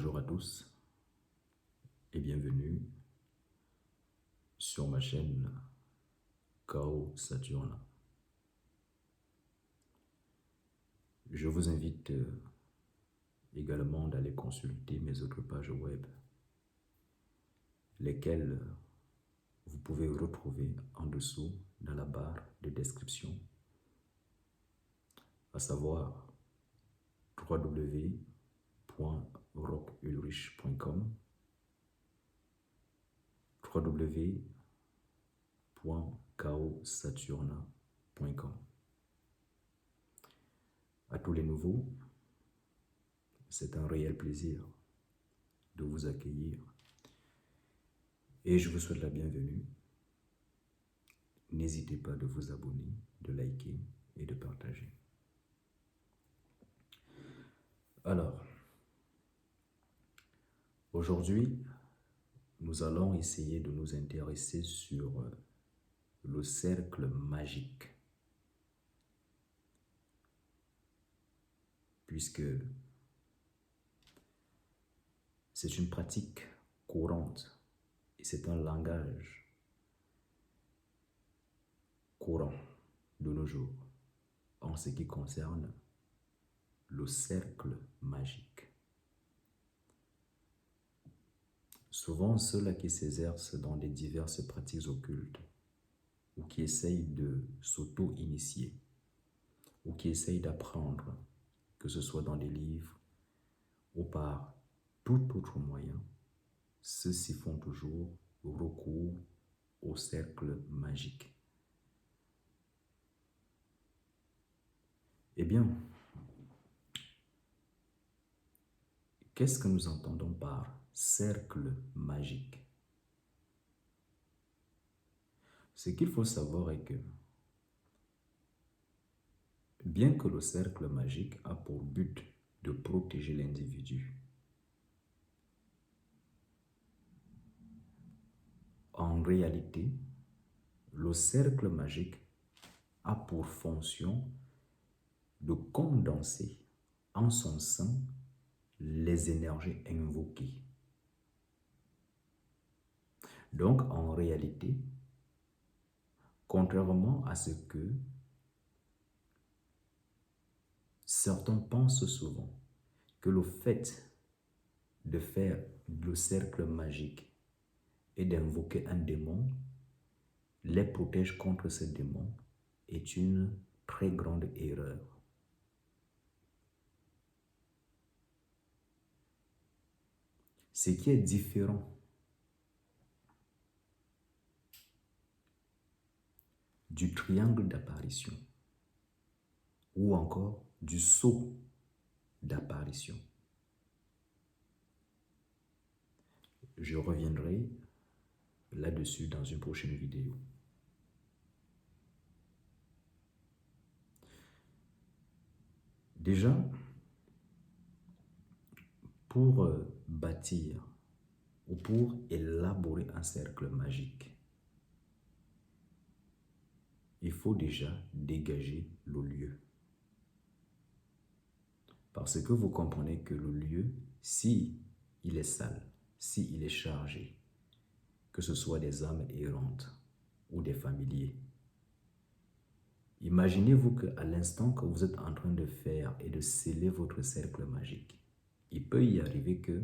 Bonjour à tous et bienvenue sur ma chaîne Chaos Saturne. Je vous invite également d'aller consulter mes autres pages web, lesquelles vous pouvez retrouver en dessous dans la barre de description, à savoir www.rockulrich.com, www.chaosaturne.com. À tous les nouveaux, c'est un réel plaisir de vous accueillir et je vous souhaite la bienvenue. N'hésitez pas de vous abonner, de liker et de partager. Alors, aujourd'hui, nous allons essayer de nous intéresser sur le cercle magique. Puisque c'est une pratique courante et c'est un langage courant de nos jours en ce qui concerne le cercle magique. Souvent, ceux-là qui s'exercent dans les diverses pratiques occultes ou qui essayent de s'auto-initier ou qui essayent d'apprendre, que ce soit dans des livres ou par tout autre moyen, ceux-ci font toujours recours au cercle magique. Eh bien, qu'est-ce que nous entendons par cercle magique? Ce qu'il faut savoir est que, bien que le cercle magique a pour but de protéger l'individu, en réalité, le cercle magique a pour fonction de condenser en son sein les énergies invoquées. Donc, en réalité, contrairement à ce que certains pensent souvent, que le fait de faire le cercle magique et d'invoquer un démon les protège contre ce démon est une très grande erreur. Ce qui est différent du triangle d'apparition ou encore du sceau d'apparition. Je reviendrai là-dessus dans une prochaine vidéo. Déjà, pour bâtir ou pour élaborer un cercle magique, il faut déjà dégager le lieu. Parce que vous comprenez que le lieu, si il est sale, si il est chargé, que ce soit des âmes errantes ou des familiers, imaginez-vous qu'à l'instant que vous êtes en train de faire et de sceller votre cercle magique, il peut y arriver que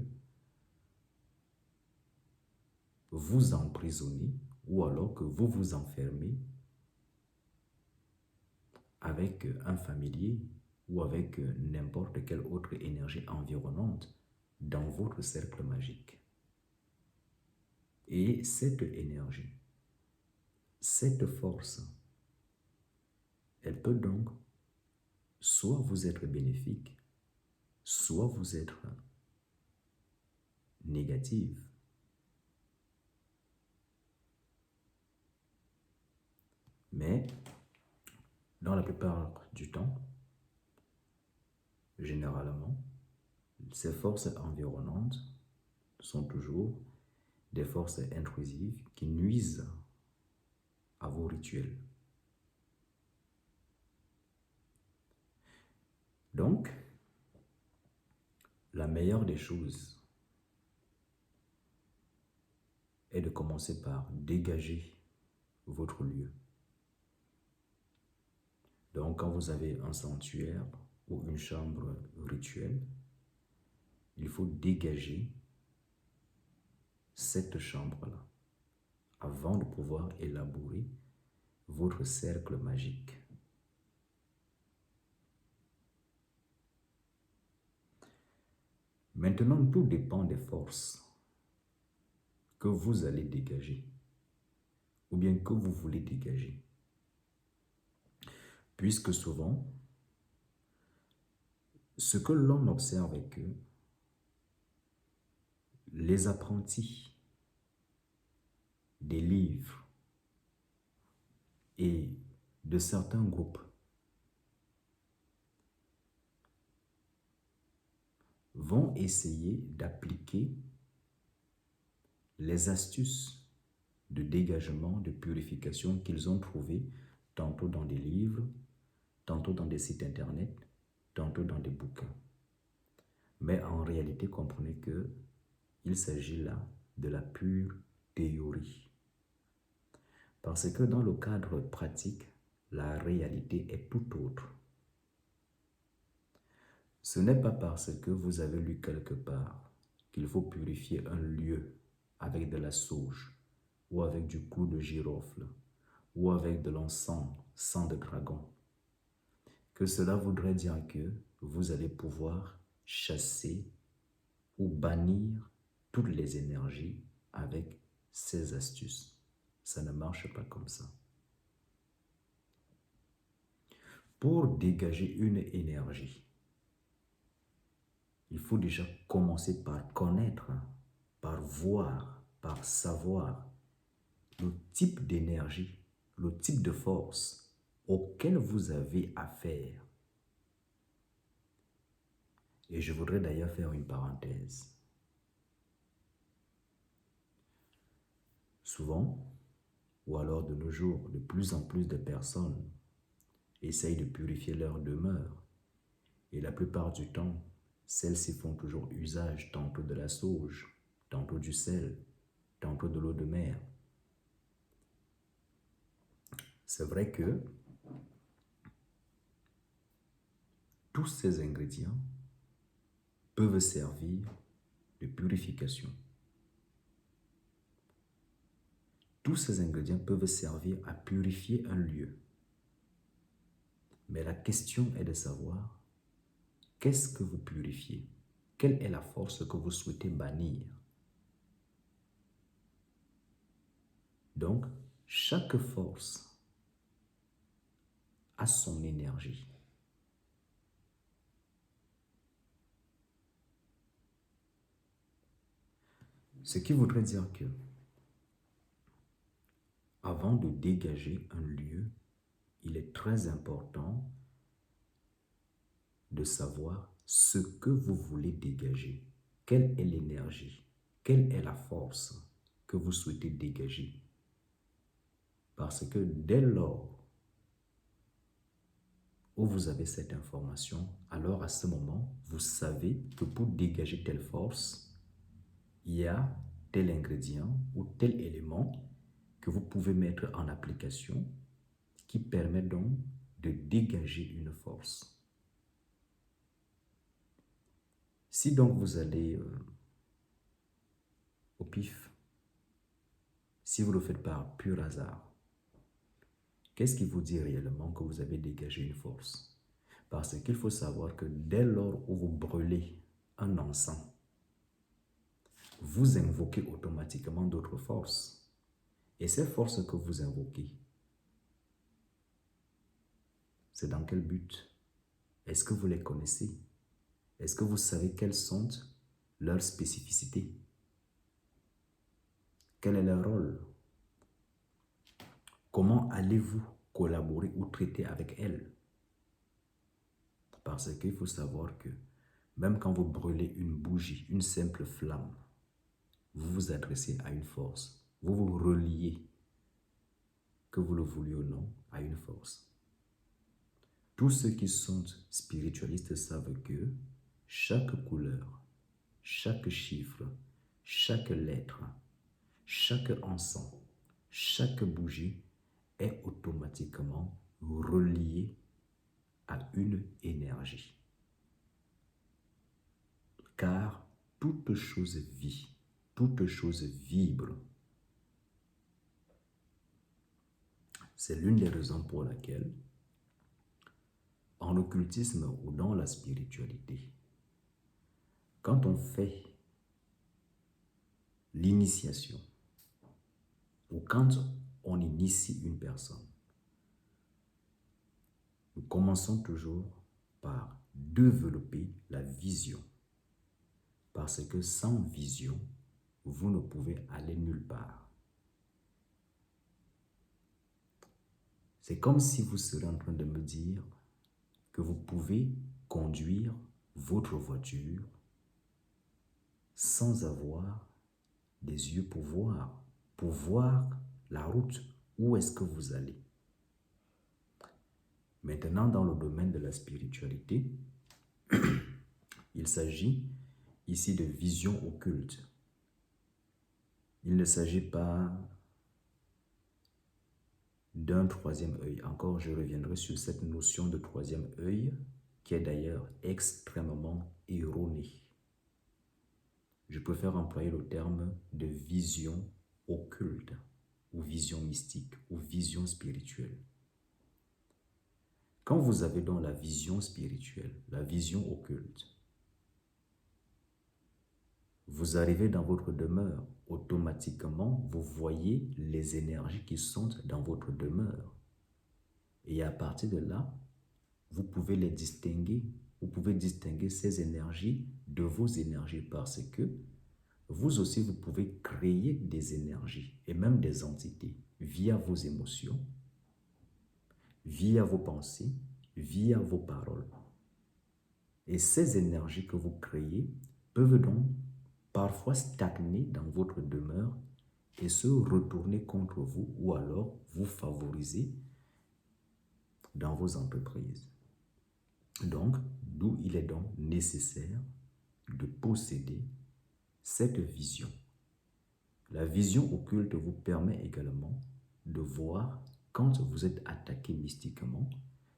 vous emprisonnez ou alors que vous vous enfermez avec un familier ou avec n'importe quelle autre énergie environnante dans votre cercle magique. Et cette énergie, cette force, elle peut donc soit vous être bénéfique, soit vous être négative. Mais dans la plupart du temps, généralement, ces forces environnantes sont toujours des forces intrusives qui nuisent à vos rituels. Donc, la meilleure des choses est de commencer par dégager votre lieu. Donc, quand vous avez un sanctuaire ou une chambre rituelle, il faut dégager cette chambre-là avant de pouvoir élaborer votre cercle magique. Maintenant, tout dépend des forces que vous allez dégager ou bien que vous voulez dégager. Puisque souvent, ce que l'on observe est que les apprentis des livres et de certains groupes vont essayer d'appliquer les astuces de dégagement, de purification qu'ils ont trouvées tantôt dans des livres, tantôt dans des sites internet, tantôt dans des bouquins. Mais en réalité, comprenez que il s'agit là de la pure théorie. Parce que dans le cadre pratique, la réalité est tout autre. Ce n'est pas parce que vous avez lu quelque part qu'il faut purifier un lieu avec de la sauge, ou avec du clou de girofle, ou avec de l'encens, sang de dragon, que cela voudrait dire que vous allez pouvoir chasser ou bannir toutes les énergies avec ces astuces. Ça ne marche pas comme ça. Pour dégager une énergie, il faut déjà commencer par connaître, par voir, par savoir le type d'énergie, le type de force auquel vous avez affaire. Et je voudrais d'ailleurs faire une parenthèse. Souvent, ou alors de nos jours, de plus en plus de personnes essayent de purifier leur demeure. Et la plupart du temps, celles-ci font toujours usage tantôt de la sauge, tantôt du sel, tantôt de l'eau de mer. C'est vrai que tous ces ingrédients peuvent servir de purification. Tous ces ingrédients peuvent servir à purifier un lieu. Mais la question est de savoir qu'est-ce que vous purifiez? Quelle est la force que vous souhaitez bannir? Donc, chaque force a son énergie. Ce qui voudrait dire que, avant de dégager un lieu, il est très important de savoir ce que vous voulez dégager. Quelle est l'énergie? Quelle est la force que vous souhaitez dégager? Parce que dès lors où vous avez cette information, alors à ce moment, vous savez que pour dégager telle force, il y a tel ingrédient ou tel élément que vous pouvez mettre en application qui permet donc de dégager une force. Si donc vous allez au pif, si vous le faites par pur hasard, qu'est-ce qui vous dit réellement que vous avez dégagé une force? Parce qu'il faut savoir que dès lors où vous brûlez un encens, vous invoquez automatiquement d'autres forces. Et ces forces que vous invoquez, c'est dans quel but? Est-ce que vous les connaissez? Est-ce que vous savez quelles sont leurs spécificités? Quel est leur rôle? Comment allez-vous collaborer ou traiter avec elles? Parce qu'il faut savoir que même quand vous brûlez une bougie, une simple flamme, vous vous adressez à une force. Vous vous reliez, que vous le vouliez ou non, à une force. Tous ceux qui sont spiritualistes savent que chaque couleur, chaque chiffre, chaque lettre, chaque encens, chaque bougie est automatiquement relié à une énergie. Car toute chose vit, toute chose vibre. C'est l'une des raisons pour laquelle, en occultisme ou dans la spiritualité, quand on fait l'initiation ou quand on initie une personne, nous commençons toujours par développer la vision. Parce que sans vision, vous ne pouvez aller nulle part. C'est comme si vous seriez en train de me dire que vous pouvez conduire votre voiture sans avoir des yeux pour voir la route, où est-ce que vous allez. Maintenant, dans le domaine de la spiritualité, il s'agit ici de vision occulte. Il ne s'agit pas d'un troisième œil. Encore, je reviendrai sur cette notion de troisième œil qui est d'ailleurs extrêmement erronée. Je préfère employer le terme de vision occulte ou vision mystique ou vision spirituelle. Quand vous avez donc la vision spirituelle, la vision occulte, vous arrivez dans votre demeure, automatiquement, vous voyez les énergies qui sont dans votre demeure. Et à partir de là, vous pouvez les distinguer. Vous pouvez distinguer ces énergies de vos énergies parce que vous aussi, vous pouvez créer des énergies et même des entités via vos émotions, via vos pensées, via vos paroles. Et ces énergies que vous créez peuvent donc parfois stagner dans votre demeure et se retourner contre vous ou alors vous favoriser dans vos entreprises. Donc, d'où il est donc nécessaire de posséder cette vision. La vision occulte vous permet également de voir quand vous êtes attaqué mystiquement,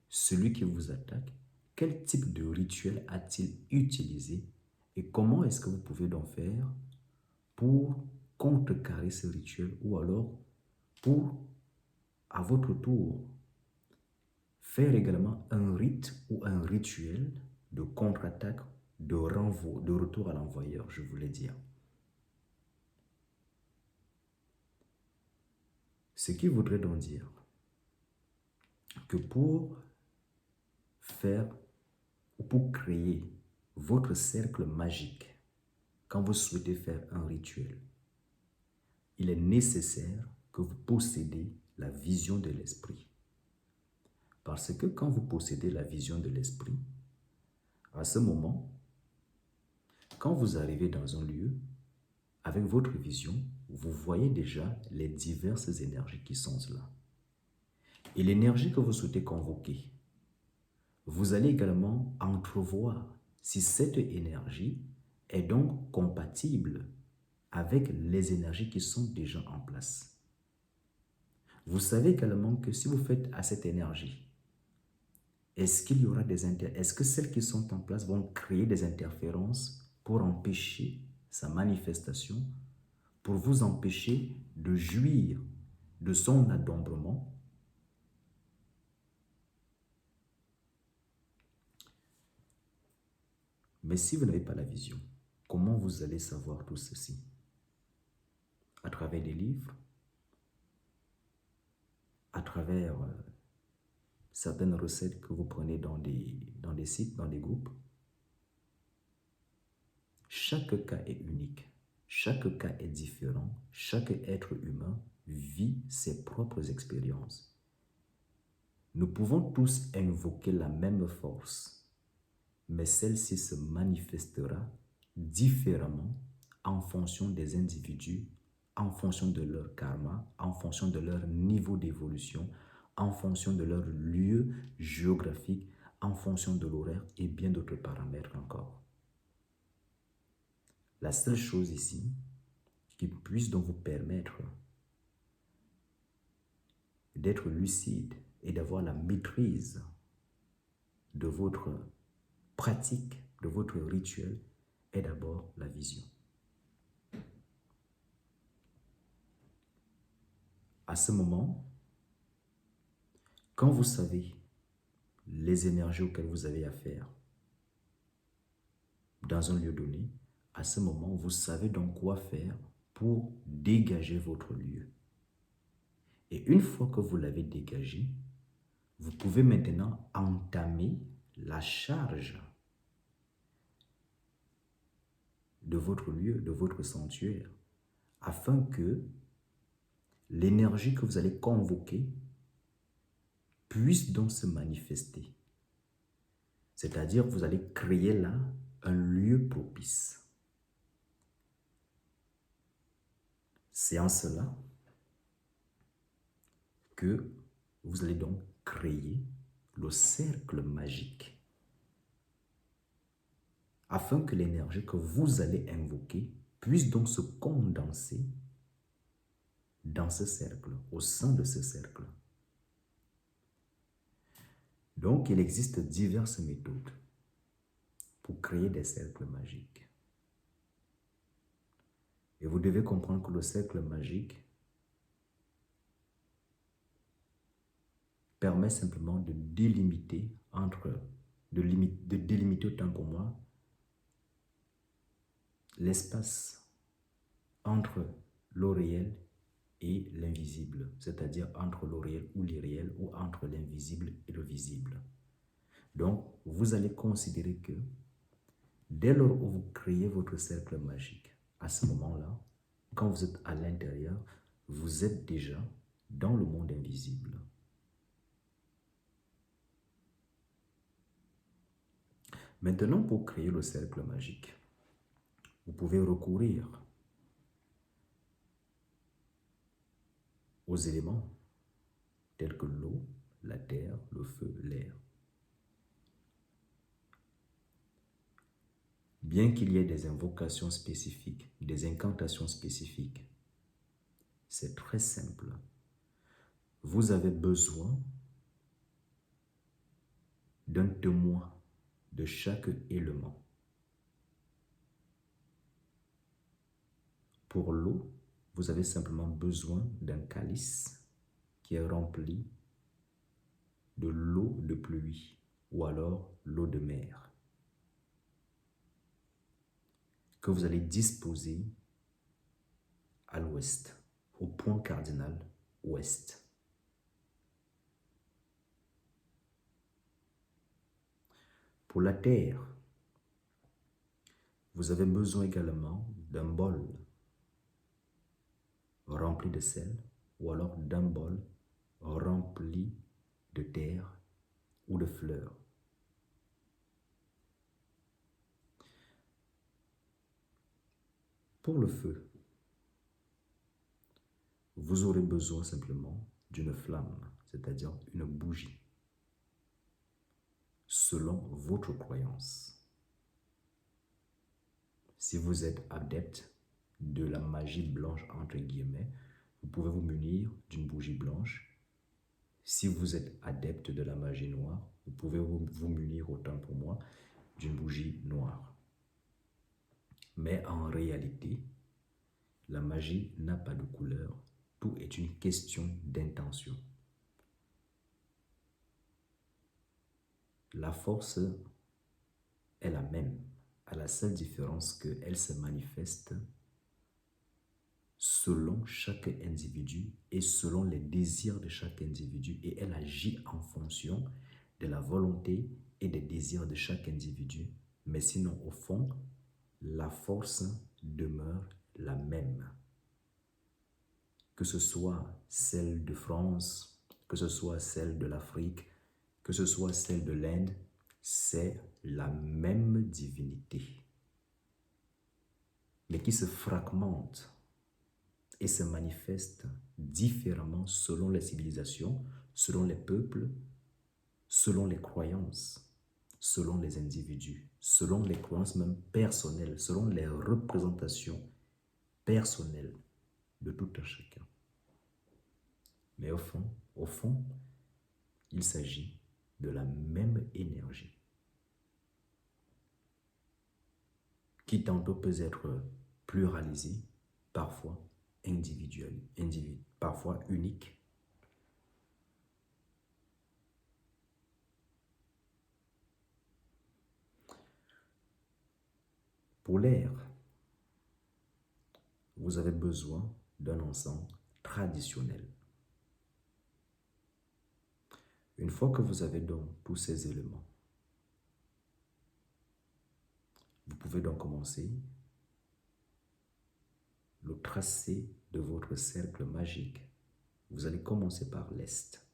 celui qui vous attaque, quel type de rituel a-t-il utilisé et comment est-ce que vous pouvez donc faire pour contrecarrer ce rituel ou alors pour, à votre tour, faire également un rite ou un rituel de contre-attaque, de renvoi, de retour à l'envoyeur, je voulais dire. Ce qui voudrait donc dire que pour faire ou pour créer votre cercle magique, quand vous souhaitez faire un rituel, il est nécessaire que vous possédez la vision de l'esprit. Parce que quand vous possédez la vision de l'esprit, à ce moment, quand vous arrivez dans un lieu, avec votre vision, vous voyez déjà les diverses énergies qui sont là. Et l'énergie que vous souhaitez convoquer, vous allez également entrevoir si cette énergie est donc compatible avec les énergies qui sont déjà en place. Vous savez également que si vous faites à cette énergie, est-ce qu'il y aura est-ce que celles qui sont en place vont créer des interférences pour empêcher sa manifestation, pour vous empêcher de jouir de son adombrement? Mais si vous n'avez pas la vision, comment vous allez savoir tout ceci? À travers des livres, à travers certaines recettes que vous prenez dans des sites, dans des groupes. Chaque cas est unique, chaque cas est différent, chaque être humain vit ses propres expériences. Nous pouvons tous invoquer la même force, mais celle-ci se manifestera différemment en fonction des individus, en fonction de leur karma, en fonction de leur niveau d'évolution, en fonction de leur lieu géographique, en fonction de l'horaire et bien d'autres paramètres encore. La seule chose ici qui puisse donc vous permettre d'être lucide et d'avoir la maîtrise de votre pratique, de votre rituel, est d'abord la vision. À ce moment, quand vous savez les énergies auxquelles vous avez affaire dans un lieu donné, à ce moment, vous savez donc quoi faire pour dégager votre lieu. Et une fois que vous l'avez dégagé, vous pouvez maintenant entamer la charge de votre lieu, de votre sanctuaire, afin que l'énergie que vous allez convoquer puisse donc se manifester. C'est-à-dire, vous allez créer là un lieu propice. C'est en cela que vous allez donc créer le cercle magique afin que l'énergie que vous allez invoquer puisse donc se condenser dans ce cercle, au sein de ce cercle. Donc, il existe diverses méthodes pour créer des cercles magiques. Et vous devez comprendre que le cercle magique permet simplement de délimiter de délimiter autant pour moi l'espace entre le réel et l'invisible, c'est-à-dire entre le réel ou l'irréel ou entre l'invisible et le visible. Donc, vous allez considérer que dès lors où vous créez votre cercle magique, à ce moment-là, quand vous êtes à l'intérieur, vous êtes déjà dans le monde invisible. Maintenant, pour créer le cercle magique, vous pouvez recourir aux éléments tels que l'eau, la terre, le feu, l'air. Bien qu'il y ait des invocations spécifiques, des incantations spécifiques, c'est très simple. Vous avez besoin d'un témoin de chaque élément. Pour l'eau, vous avez simplement besoin d'un calice qui est rempli de l'eau de pluie ou alors l'eau de mer que vous allez disposer à l'ouest, au point cardinal ouest. Pour la terre, vous avez besoin également d'un bol rempli de sel ou alors d'un bol rempli de terre ou de fleurs. Pour le feu, vous aurez besoin simplement d'une flamme, c'est-à-dire une bougie, selon votre croyance. Si vous êtes adepte de la magie blanche, entre guillemets, vous pouvez vous munir d'une bougie blanche. Si vous êtes adepte de la magie noire, vous pouvez vous munir, autant pour moi, d'une bougie noire. Mais en réalité, la magie n'a pas de couleur. Tout est une question d'intention. La force est la même, à la seule différence qu'elle se manifeste selon chaque individu et selon les désirs de chaque individu, et elle agit en fonction de la volonté et des désirs de chaque individu. Mais sinon, au fond, la force demeure la même. Que ce soit celle de France, que ce soit celle de l'Afrique, que ce soit celle de l'Inde, c'est la même divinité, mais qui se fragmente et se manifeste différemment selon les civilisations, selon les peuples, selon les croyances, selon les individus, selon les croyances même personnelles, selon les représentations personnel de tout un chacun. Mais au fond, il s'agit de la même énergie qui tantôt peut être pluralisée, parfois individuelle, parfois unique. Pour l'air, vous avez besoin d'un encens traditionnel. Une fois que vous avez donc tous ces éléments, vous pouvez donc commencer le tracé de votre cercle magique. Vous allez commencer par l'Est.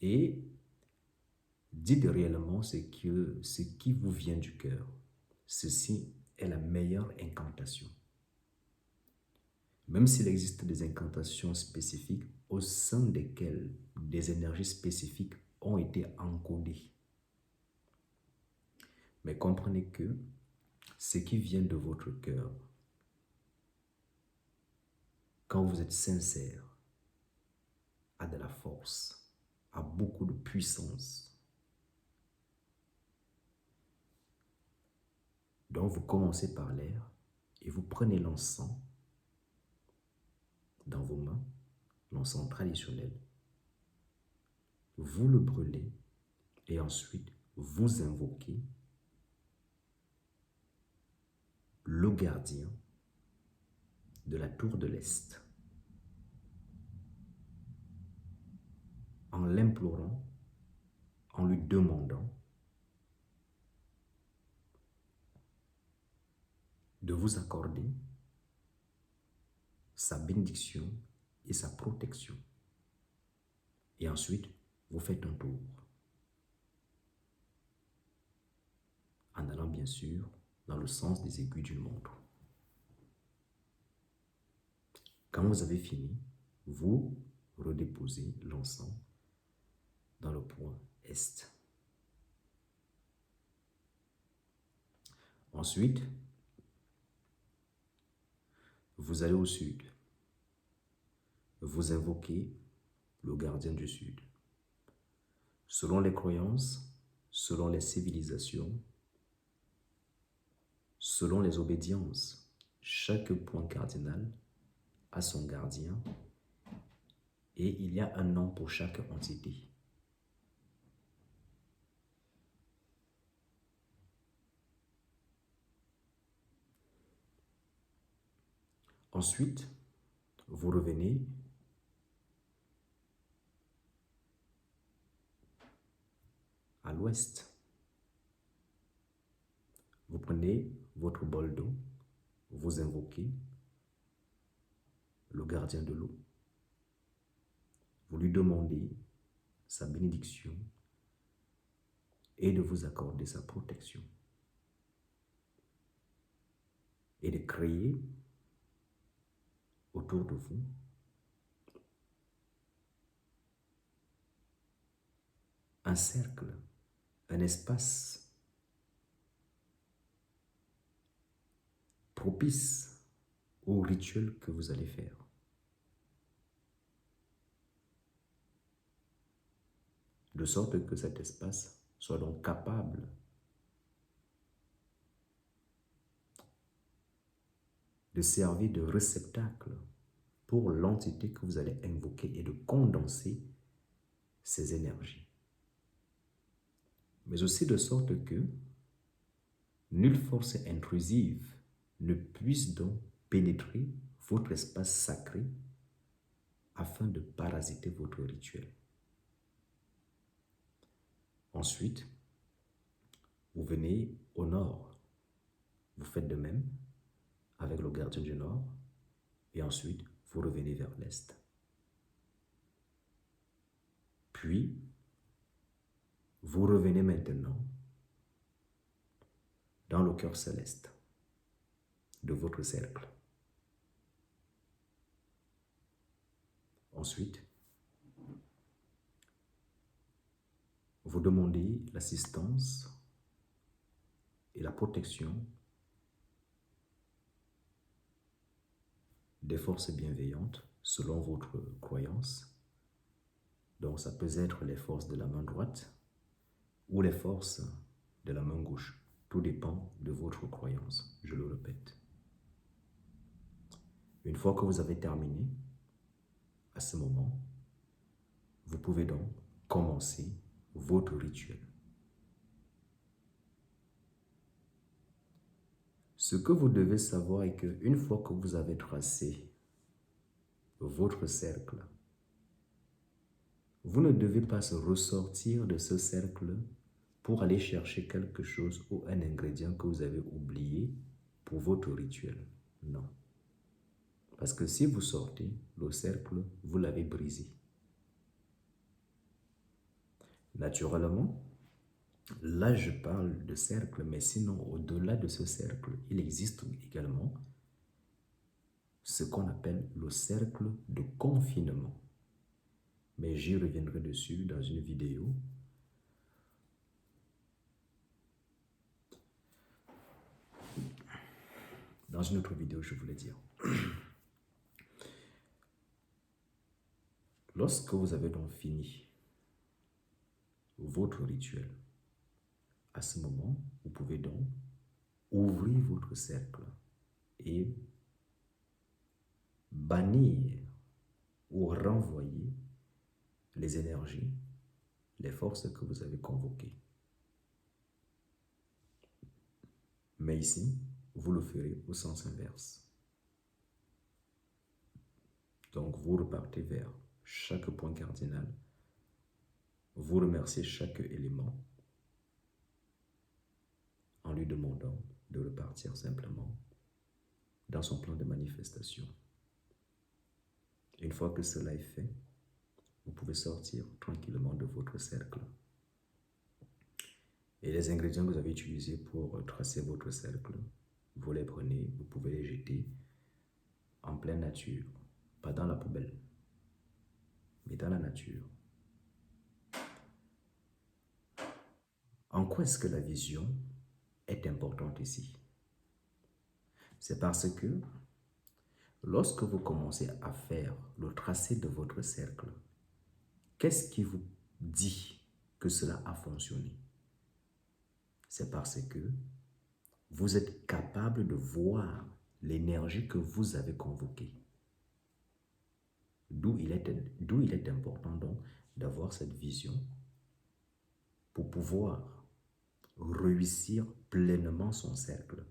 Et dites réellement ce qui vous vient du cœur. Ceci est la meilleure incantation. Même s'il existe des incantations spécifiques au sein desquelles des énergies spécifiques ont été encodées. Mais comprenez que ce qui vient de votre cœur, quand vous êtes sincère, a de la force, a beaucoup de puissance. Donc vous commencez par l'air et vous prenez l'encens dans vos mains, l'encens traditionnel. Vous le brûlez et ensuite vous invoquez le gardien de la tour de l'Est en l'implorant, en lui demandant de vous accorder sa bénédiction et sa protection. Et ensuite, vous faites un tour. En allant bien sûr dans le sens des aiguilles d'une montre. Quand vous avez fini, vous redéposez l'encens dans le point Est. Ensuite, vous allez au Sud. Vous invoquez le gardien du Sud. Selon les croyances, selon les civilisations, selon les obédiences, chaque point cardinal a son gardien et il y a un nom pour chaque entité. Ensuite, vous revenez à l'ouest. Vous prenez votre bol d'eau, vous invoquez le gardien de l'eau. Vous lui demandez sa bénédiction et de vous accorder sa protection. Et de créer autour de vous un cercle, un espace propice au rituel que vous allez faire. De sorte que cet espace soit donc capable de servir de réceptacle pour l'entité que vous allez invoquer et de condenser ces énergies. Mais aussi de sorte que nulle force intrusive ne puisse donc pénétrer votre espace sacré afin de parasiter votre rituel. Ensuite, vous venez au nord. Vous faites de même avec le gardien du nord et ensuite vous revenez vers l'est. Puis, vous revenez maintenant dans le cœur céleste de votre cercle. Ensuite, vous demandez l'assistance et la protection des forces bienveillantes selon votre croyance. Donc ça peut être les forces de la main droite ou les forces de la main gauche. Tout dépend de votre croyance, je le répète. Une fois que vous avez terminé, à ce moment, vous pouvez donc commencer votre rituel. Ce que vous devez savoir est qu'une fois que vous avez tracé votre cercle, vous ne devez pas se ressortir de ce cercle pour aller chercher quelque chose ou un ingrédient que vous avez oublié pour votre rituel. Non. Parce que si vous sortez, le cercle, vous l'avez brisé. Naturellement, là je parle de cercle, mais sinon au-delà de ce cercle, il existe également ce qu'on appelle le cercle de confinement. Mais j'y reviendrai dessus dans une vidéo. Dans une autre vidéo, je voulais dire. Lorsque vous avez donc fini votre rituel, à ce moment, vous pouvez donc ouvrir votre cercle et bannir ou renvoyer les énergies, les forces que vous avez convoquées. Mais ici, vous le ferez au sens inverse. Donc, vous repartez vers chaque point cardinal. Vous remerciez chaque élément en lui demandant de repartir simplement dans son plan de manifestation. Une fois que cela est fait, vous pouvez sortir tranquillement de votre cercle. Et les ingrédients que vous avez utilisés pour tracer votre cercle, vous les prenez, vous pouvez les jeter en pleine nature, pas dans la poubelle, mais dans la nature. En quoi est-ce que la vision est importante ici? C'est parce que lorsque vous commencez à faire le tracé de votre cercle, qu'est-ce qui vous dit que cela a fonctionné? C'est parce que vous êtes capable de voir l'énergie que vous avez convoquée. D'où il est important donc d'avoir cette vision pour pouvoir réussir pleinement son cercle.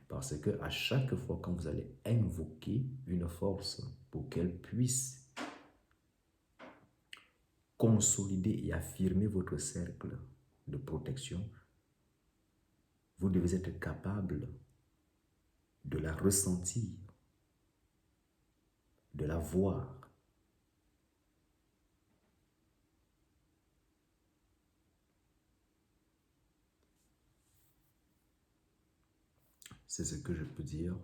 Parce que à chaque fois quand vous allez invoquer une force pour qu'elle puisse consolider et affirmer votre cercle de protection, vous devez être capable de la ressentir, de la voir. C'est ce que je peux dire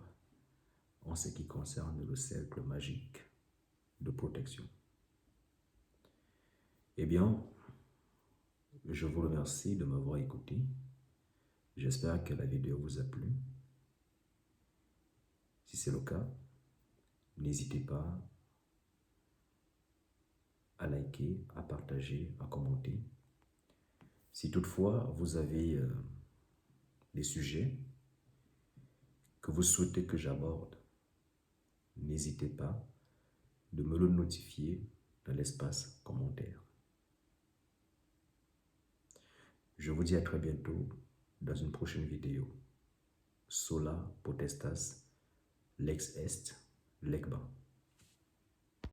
en ce qui concerne le cercle magique de protection. Eh bien, je vous remercie de m'avoir écouté. J'espère que la vidéo vous a plu. Si c'est le cas, n'hésitez pas à liker, à partager, à commenter. Si toutefois vous avez des sujets que vous souhaitez que j'aborde, n'hésitez pas de me le notifier dans l'espace commentaire. Je vous dis à très bientôt dans une prochaine vidéo. Sola potestas lex est legba.